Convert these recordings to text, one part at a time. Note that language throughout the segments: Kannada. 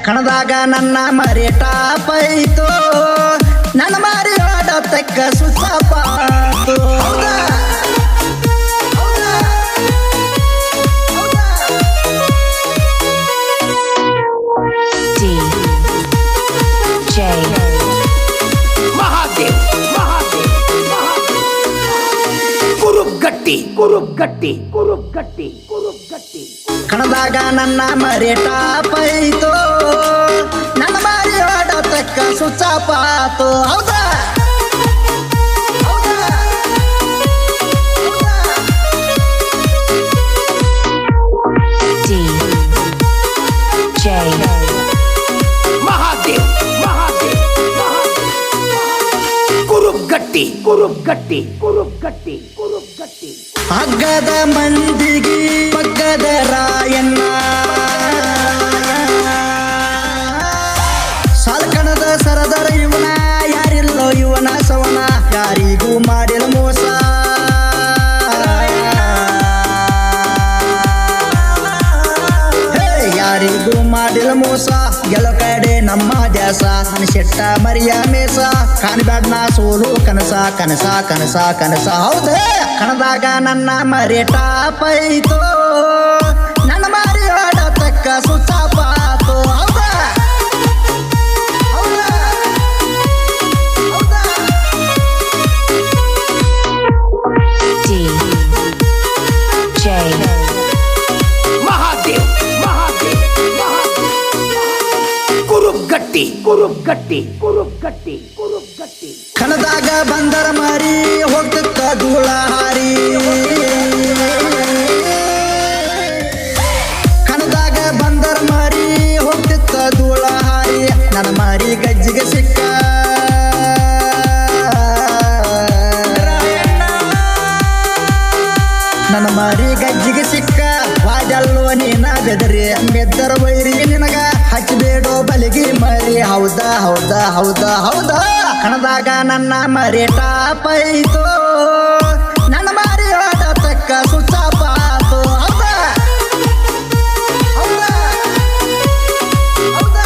ಕಣದಾಗ ನನ್ನ ಮರಿ ಟಾಪ್ ಐತೋ ನನ್ನ ಮಾರಿ ಆಡತಕ್ಕ ಸುತ್ತಪಾತು ಕುರುಗಟ್ಟಿ ಕಣದಾಗ ನನ್ನ ಮರಿ ಟಾಪ್ ಐತೋ ನನ್ನ ಮಾರಿ ಆಡತಕ್ಕ ಸುತ್ತಪಾತು ಹೌದಾ ಕುರುಗಟ್ಟಿ ಹಗ್ಗದ ಮಂದಿಗೆ ಪಗ್ಗದ ರಾಯಣ್ಣ ಸಾಲ್ಕಣದ ಸರದರ ಇವನ ಯಾರಿಲ್ಲೋ ಇವನ ಸವನ ಯಾರಿಗೂ ಮಾಡಿಲ್ಲ ಮೋಸ ಯಾರಿಗೂ ಮಾಡಿಲ್ಲ ಮೋಸ ಗೆಲ ಕಡೆ ನಮ್ಮ ದ್ಯಾಸ ನನ್ನ ಶೆಟ್ಟ ಮರಿಯ ಮೇಸ ಕಾಣಬ್ಯಾಡ್ನ ಸೋಲು ಕನಸ ಕನಸ ಕನಸ ಕನಸ ಹೌದೇ ಕಣದಾಗ ನನ್ನ ಮರಿ ಟಾಪ್ ಐತೋ ನನ್ನ ಮಾರಿ ಆಡತಕ್ಕ ಸುತ್ತಪಾತು ಹೌದಾ ಕುರುಗಟ್ಟಿ ಕಣದಾಗ ಬಂದರ ಮಾರಿ ಹೋಗ್ತಕ್ಕ ಧೂಳ ಹಾರಿ ಕಣದಾಗ ಬಂದರ ಮಾರಿ ಹೋಗ್ತಿತ್ತ ಧೂಳ ಹಾರಿ ನನ್ನ ಮಾರಿ ಗಜ್ಜಿಗೆ ಸಿಕ್ಕ ನನ್ನ ಮಾರಿ ಗಜ್ಜಿಗೆ ಸಿಕ್ಕ ವಾಜಲ್ಲೋ ನೀನ ಬೆದರಿ ಮೆದ್ದರ ವೈರಿ ನಿನಗ ಹಚ್ಚಬೇಡೋ ಬಲಿಗೆ ಮರಿ ಹೌದಾ ಹೌದಾ ಹೌದಾ ಹೌದಾ ಕಣದಾಗ ನನ್ನ ಮರಿ ಟಾಪ್ ಐತೋ ನನ್ನ ಮಾರಿ ಆಡತಕ್ಕ ಸುತ್ತಪಾತು ಹೌದಾ ಹೌದಾ ಹೌದಾ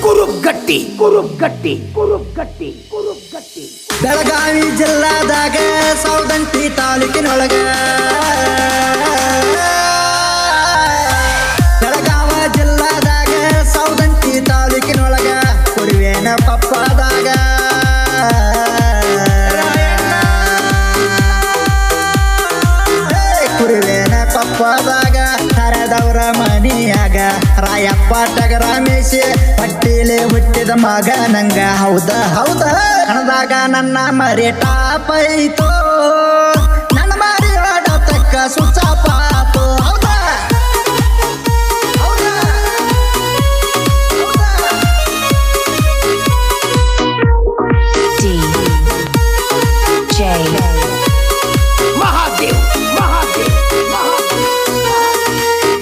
ಕುರುಗಟ್ಟಿ ಬೆಳಗಾವಿ ಜಿಲ್ಲಾದಾಗ ಸೌದಂತಿ ತಾಲೂಕಿನೊಳಗ ಬೆಳಗಾವ ಜಿಲ್ಲಾದಾಗ ಸೌದಂತಿ ತಾಲೂಕಿನೊಳಗ ಕುರುವೇನ ಪಪ್ಪದಾಗ ಕುರುವೇನ ಪಪ್ಪದಾಗ ಹರದವರ ಮನಿಯಾಗ ರಾಯಪ್ಪ ಟಗರ ಮೇಸಿ ಪಟ್ಟಿಲೆ ಹುಟ್ಟಿದ ಮಗ ನಂಗ ಹೌದಾ ಹೌದಾ ಕಣದಾಗ ನನ್ನ ಮರಿ ಟಾಪ್ ಐತೋ ನನ್ನ ಮಾರಿ ಆಡತಕ್ಕ ಸುತ್ತಪಾತು ಹೌದಾ ಹೌದಾ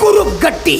ಕುರುಗಟ್ಟಿ